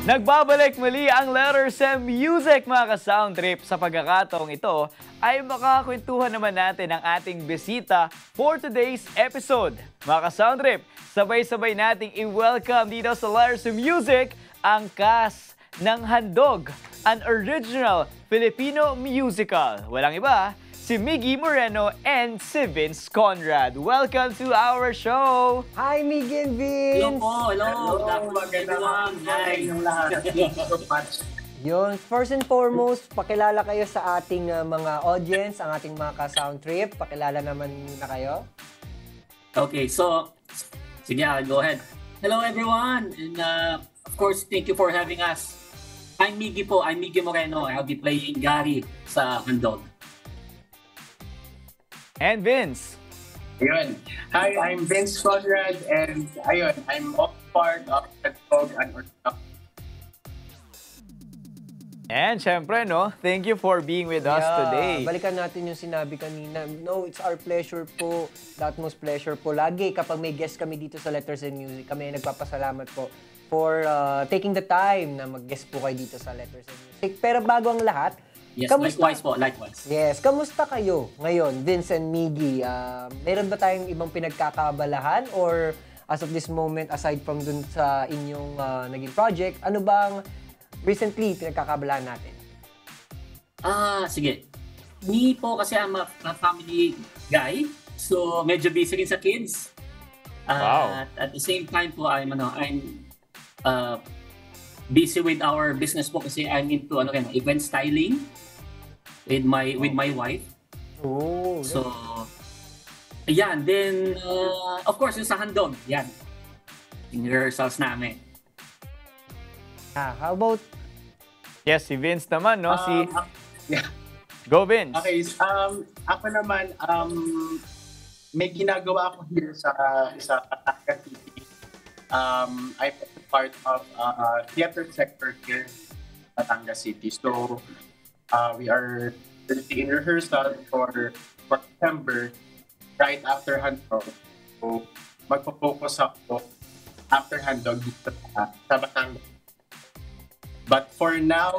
Nagbabalik muli ang Letters and Music mga ka-sound trip. Sa pagkakataong ito ay makakwentuhan naman natin ang ating bisita for today's episode. Mga ka-sound trip, sabay-sabay nating i-welcome dito sa Letters and Music ang cast ng Handog, an original Filipino musical. Walang iba, si Miggy Moreno and si Vince Conrad. Welcome to our show! Hi, Miggy and Vince! Hello po, hello! Magandang hi! Yun, first and foremost, pakilala kayo sa ating mga audience, ang ating mga ka-sound trip. Pakilala naman na kayo. Okay, so, sige, go ahead. Hello everyone! And of course, thank you for having us. I'm Miggy po, I'm Miggy Moreno. I'll be playing Gary sa Handog. And Vince. Ayun. Hi, I'm Vince Conrad and ayun, I'm all part of the Handog and Orthodox. And syempre, no, thank you for being with us today. Balikan natin yung sinabi kanina. No, it's our pleasure po, the utmost pleasure po. Lagi kapag may guest kami dito sa Letters and Music, kami ay nagpapasalamat po for taking the time na mag-guest po kayo dito sa Letters and Music. Pero bago ang lahat, yes, likewise po, likewise. Yes, kamusta kayo ngayon, Vince and Miggy? Meron ba tayong ibang pinagkakabalahan or as of this moment, aside from dun sa inyong naging project, ano bang recently pinagkakabalahan natin? Sige. Me po kasi I'm a family guy, so medyo busy rin sa kids. Wow. At the same time po, I'm busy with our business po kasi I'm into event styling with my wife. Oh. So ayan, then of course yung sa Handog, yan. In rehearsals namin. How about Yes, si Vince naman, no? Yeah. Go, Vince! Okay, ako naman, may ginagawa ako here sa Batangas City. I'm part of theater sector here in Batangas City. So, we are currently in rehearsal for September, right after Handog. So, magpo-focus ako after Handog dito sa Batangas. But for now,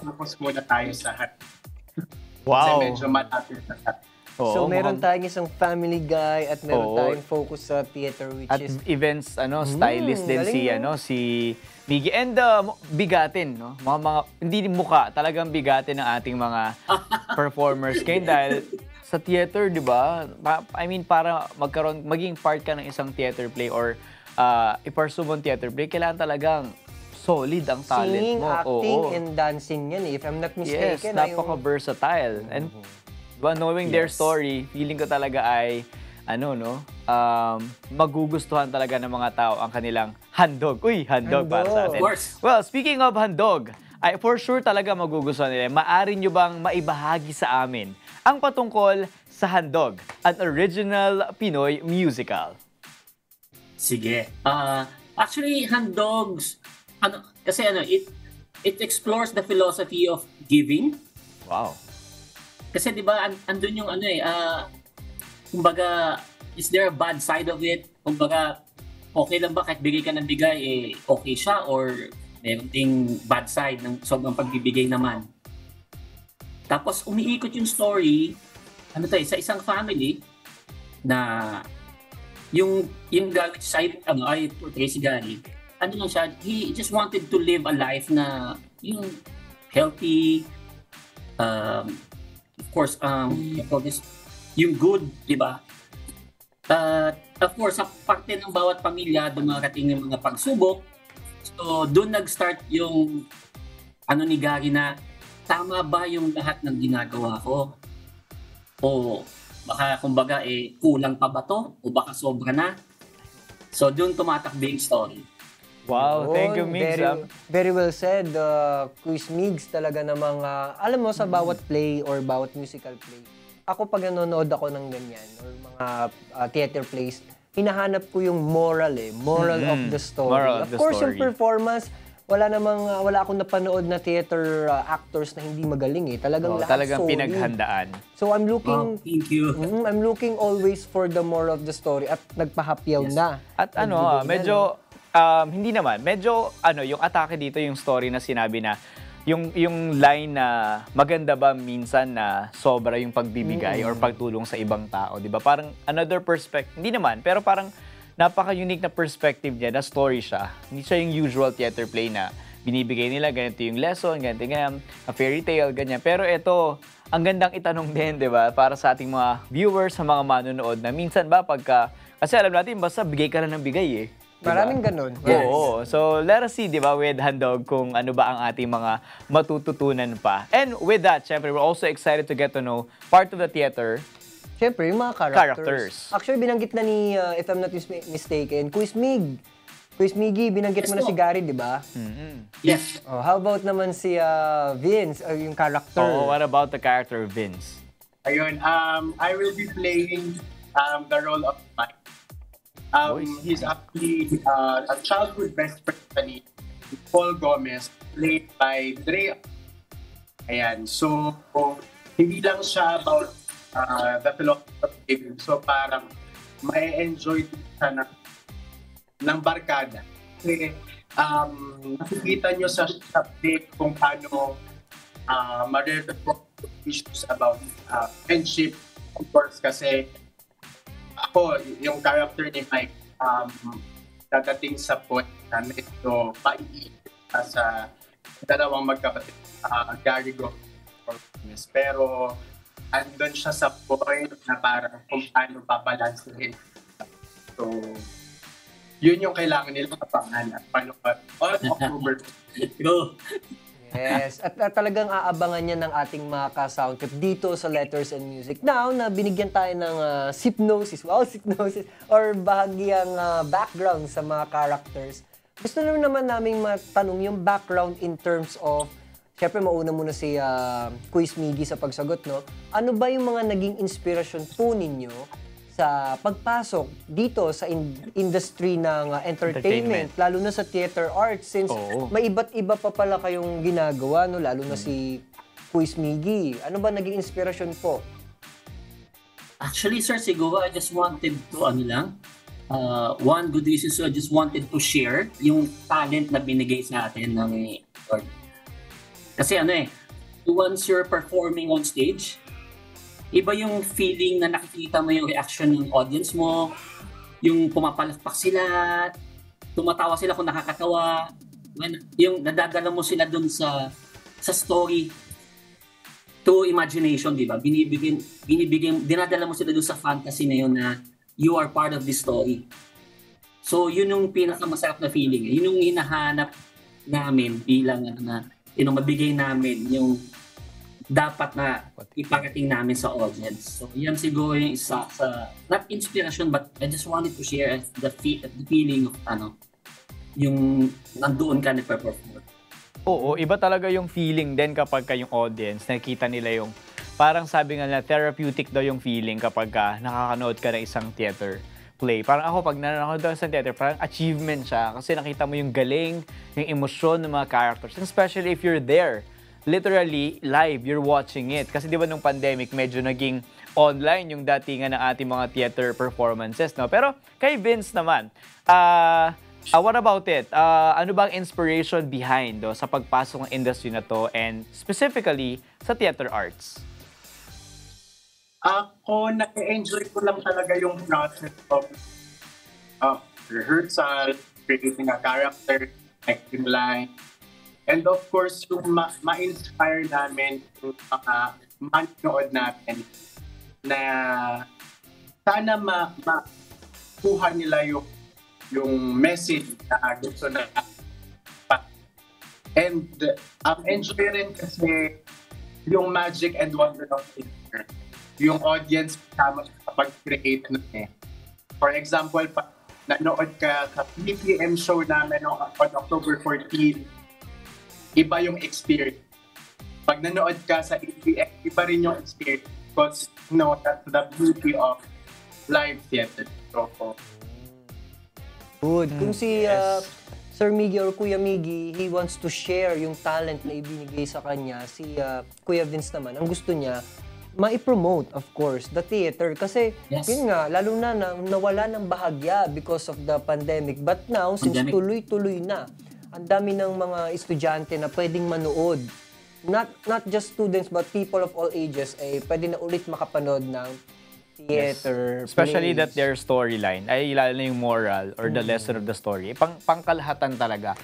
focus muna tayo sa Handog. Wow! Kasi medyo malapit na siya. so meron tayong isang family guy at meron tayong focus sa theater which at is events stylist din si galing, si Miggy and bigatin, no? Mga hindi mukha, talagang bigatin ng ating mga performers kayo dahil sa theater, 'di ba? I mean, para maging part ka ng isang theater play or i-pursue mo ang theater play, kailangan talagang solid ang talent singing, mo. acting, and dancing yan if I'm not mistaken. Yes, napaka-versatile. And knowing their story, feeling ko talaga ay magugustuhan talaga ng mga tao ang kanilang handog. Uy, handog para sa atin. Of course. Well, speaking of handog, ay for sure talaga magugustuhan nila. Maaari nyo bang maibahagi sa amin ang patungkol sa Handog, an original Pinoy musical? Sige. Actually, Handogs, kasi it explores the philosophy of giving. Wow. Kasi 'di ba andun yung kumbaga, is there a bad side of it? Kumbaga, okay lang ba kahit bigay ka ng bigay, okay siya, or meron ding bad side ng sobrang pagbibigay naman. Tapos umiikot yung story, sa isang family na yung Gary side, ay portray si Gary. Lang siya, he just wanted to live a life na yung healthy, of course, yung good, di ba? Of course, sa parte ng bawat pamilya, dumarating yung mga pagsubok. So, doon nag-start yung ni Gary na, tama ba yung lahat ng ginagawa ko? O baka, kumbaga, kulang pa ba to? O baka sobra na? So, doon tumatakbo yung story. Wow, thank you, Migs. Very well said, Quiz Migs, talaga namang, alam mo, sa bawat play or bawat musical play, ako pag nanonood ako ng ganyan, or mga theater plays, hinahanap ko yung moral of the story. Moral of the of course, story. yung performance, wala akong napanood na theater actors na hindi magaling Talagang lahat talagang solid. pinaghandaan. So I'm looking Thank you. I'm looking always for the moral of the story at nagpahapyaw Yes. na. At Nagbigay na, medyo hindi naman. Medyo, yung atake dito, yung story na sinabi na, yung line na maganda ba minsan na sobra yung pagbibigay or pagtulong sa ibang tao, di ba? Parang another perspective, hindi naman, pero parang napaka-unique na perspective niya, na story siya. Hindi siya yung usual theater play na binibigay nila, ganito yung lesson, ganito nga, a fairy tale, ganyan. Pero ito, ang gandang itanong din, di ba? Para sa ating mga viewers, sa mga manonood, na minsan ba pagka, kasi alam natin, basta bigay ka lang ng bigay eh. Diba? Maraming ganun. Oo. So, let us see, di ba, with Handog, kung ano ba ang ating mga matututunan pa. And with that, syempre, we're also excited to get to know part of the theater. Siyempre, yung mga characters. Actually, binanggit na ni, if I'm not mistaken, Quiz Mig. Quiz Miggy, binanggit mo na si Gary, di ba? Yes. Oh, how about naman si Vince, yung character? Oh, what about the character of Vince? Ayun, I will be playing the role of Mike. He's actually a childhood best friend ni Paul Gomez, played by Dre. Ayan, so hindi lang siya about the philosophy of living. So parang may enjoy siya ng barkada. Kasi nakikita nyo sa update kung paano ma-resolve issues about friendship. Of course, kasi ako, yung character ni Mike, dadating sa point na medyo paiisip sa dalawang magkapatid, Gary Gomez. Pero andun siya sa point na parang kung paano babalansin. So, yun yung kailangan nilang kapangalan. Paano pa? On October. Go! Yes, at talagang aabangan niya ng ating mga ka-soundtrip dito sa Letters and Music. Now, na binigyan tayo ng hypnosis, hypnosis, or bahagyang background sa mga characters. Gusto naman namin matanong yung background in terms of, syempre mauna muna si Quiz Miggy sa pagsagot, no? Ano ba yung mga naging inspirasyon po ninyo sa pagpasok dito sa industry ng entertainment, lalo na sa theater arts, since may iba't iba pa pala kayong ginagawa, no? Lalo na si Quiz Miggy. Ano ba naging inspirasyon po? Actually, sir, siguro I just wanted to, one good reason, so I just wanted to share yung talent na binigay sa atin ng Lord. Kasi once you're performing on stage, iba yung feeling na nakikita mo yung reaction ng audience mo, yung pumapalakpak sila, tumatawa sila kung nakakatawa, yung nadadala mo sila dun sa story to imagination, di ba? Dinadala mo sila dun sa fantasy na yun na you are part of this story. So, yun yung pinakamasarap na feeling. Yun yung hinahanap namin bilang mabigay namin yung dapat na iparating namin sa audience. So, yan siguro yung isa sa, not inspiration, but I just wanted to share the feeling of, yung nandoon ka nagpa-perform. Oo, iba talaga yung feeling din kapag yung audience, nakikita nila yung, parang sabi nga na, therapeutic daw yung feeling kapag nakakanood ka ng isang theater play. Parang ako, pag nanonood ako sa theater, parang achievement siya. Kasi nakita mo yung galing, yung emosyon ng mga characters. And especially if you're there, literally live, you're watching it. Kasi di ba nung pandemic, medyo naging online yung datingan ng ating mga theater performances, no? Pero kay Vince naman, what about it? Ano bang inspiration behind sa pagpasok ng industry na to, and specifically sa theater arts? Ako, na-enjoy ko lang talaga yung process of rehearsal, creating a character, acting line. And of course, yung ma-inspire namin yung mga manood natin na sana makuha nila yung message na gusto na. And enjoy rin kasi yung magic and wonder of theater. Yung audience kasama kapag create na For example, nanood ka sa PPM show namin on October 14, iba yung experience. Pag nanood ka sa EPX, iba rin yung experience because that's the beauty of live theater. So, good. Kung si Sir Miggy or Kuya Miggy, he wants to share yung talent na ibinigay sa kanya, si Kuya Vince naman, ang gusto niya, ma-promote, of course, the theater. Kasi, Yes. yun nga, lalo na nawala ng bahagya because of the pandemic. But now, since Pandemic. tuloy-tuloy na, ang dami ng mga estudyante na pwedeng manood. Not just students, but people of all ages, pwede na ulit makapanood ng theater. Especially plays. that their storyline, ay lalo na yung moral or the lesson of the story. Pangkalahatan talaga.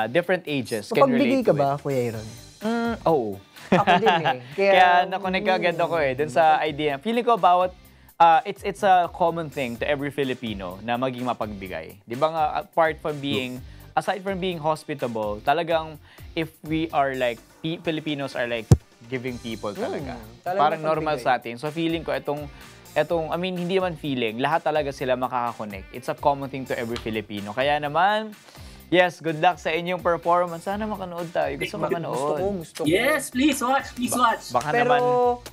Different ages can Mapagbigay relate ka to ba, it. Kuya Aaron? Oo. Ako din eh. Kaya nakonect agad ako dun sa idea. Feeling ko bawat it's a common thing to every Filipino na maging mapagbigay. 'Di ba nga aside from being hospitable, talagang if we are like Filipinos are like giving people talaga. talagang Parang normal mapagbigay. sa atin. So feeling ko itong I mean hindi naman feeling, lahat talaga sila makaka-connect. It's a common thing to every Filipino. Kaya naman yes, good luck sa inyong performance. Sana makanood tayo. Gusto makanood. Gusto ko. Yes, please watch, please watch. Baka Pero, naman.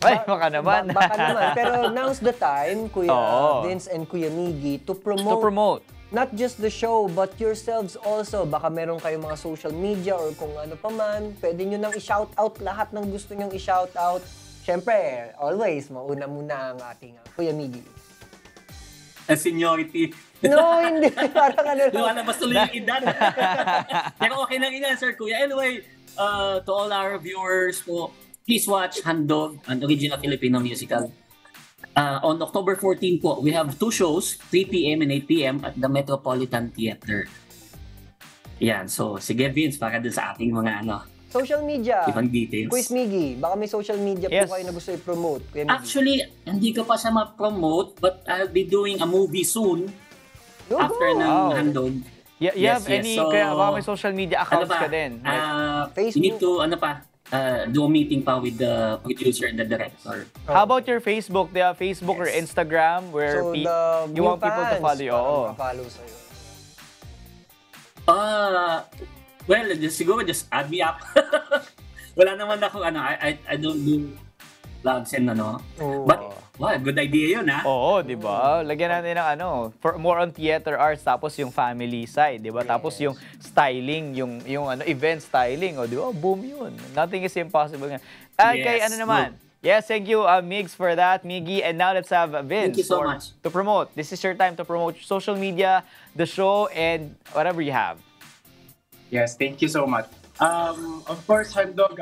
Ay, baka naman. baka naman. Pero now's the time, Kuya Oo. Vince and Kuya Miggy, to To promote. not just the show, but yourselves also. Baka meron kayong mga social media or kung ano pa man. Pwede nyo nang i-shout out lahat ng gusto nyong i-shout out. Siyempre, always, mauna muna ang ating Kuya Miggy. Seniority. No, hindi. Parang ano lang. Lumalabas tuloy yung edad. Pero okay lang yan, Sir Kuya. Anyway, to all our viewers po, please watch Handog, an original Filipino musical. On October 14 po, we have 2 shows, 3 p.m. and 8 p.m. at the Metropolitan Theater. Yan, so sige Vince, para dun sa ating mga Social media. ibang details. Quiz Miggy, baka may social media Yes. po kayo na gusto i-promote. Kuya Miggy. Actually, hindi ko pa siya ma-promote, but I'll be doing a movie soon Go, after go. ng Wow. Handog. You Yes, have yes. any, So, kaya baka may social media accounts ka din. Facebook. We need to, do a meeting pa with the producer and the director. How about your Facebook? Do you have Facebook or Instagram where So, you want people to follow you? Oo. Follow sa'yo. Well, siguro just add me up. Wala naman ako, I don't do vlogs and Oh. But, wow, good idea yun, ha? Oo, di ba? Lagyan natin ng for more on theater arts, tapos yung family side, di ba? Tapos yung styling, yung event styling, di ba? Boom yun. Nothing is impossible nga. Kay Yes, naman? Yes, thank you, Migs, for that, Miggy. And now let's have Vince Thank you so much. to promote. This is your time to promote social media, the show, and whatever you have. Yes, thank you so much. Of course, Handog,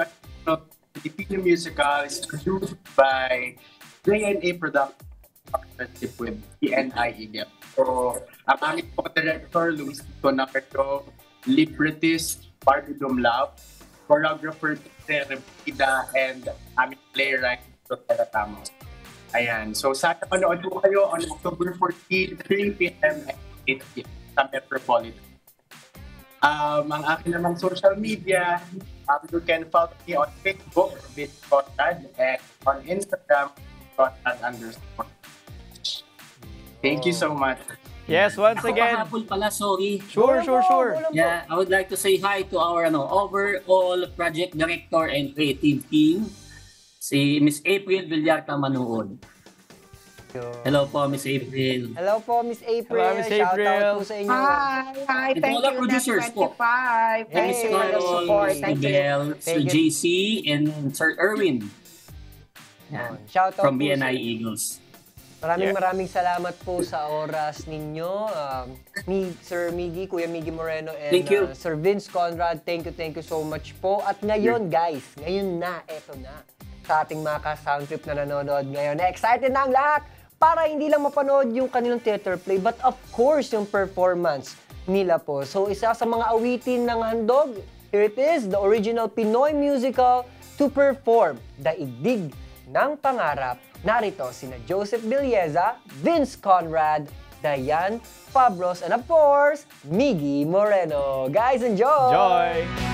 Filipino musical is produced by JNA Production partnership with PNI Eagle. So, ang aming co-director, Luis Tito Nacardo, librettist, Barbie Dumlao, choreographer, Rebida, and aming playwright, Sotera Tamos. Ayan. So, sana manood po kayo on October 14, 3 p.m. and 8 p.m. sa Metropolitan. Ang akin namang social media, you can follow me on Facebook, Vince Conrad, and on Instagram, Conrad_. Thank you so much. Yes, once Ako again. kahapon pala, sorry. Sure. Yeah, I would like to say hi to our overall project director and creative team, si Miss April Villarta Manood. Hello po, Miss April. Hello po, Miss April. Hello, Miss Shout April. out po sa inyo. Hi, And thank all our you, producers po. Net 25. Hey, Miss Thank you for the Carol, support. Miss Thank you. Nobel, Sir Thank you. JC, and Sir Erwin. Yan. Shout out From po sa BNI inyo. Eagles. Maraming salamat po sa oras ninyo. Sir Miggy, Kuya Miggy Moreno, and Thank you. Sir Vince Conrad. Thank you so much po. At ngayon, guys, eto na, sa ating mga ka-sound trip na nanonood ngayon. Excited na ang lahat para hindi lang mapanood yung kanilang theater play, but of course, yung performance nila po. So, isa sa mga awitin ng Handog, here it is, the original Pinoy musical to perform Daigdig ng Pangarap. Narito sina Joseph Villeza, Vince Conrad, Diane Fabros, and of course, Miggy Moreno. Guys, enjoy! Joy!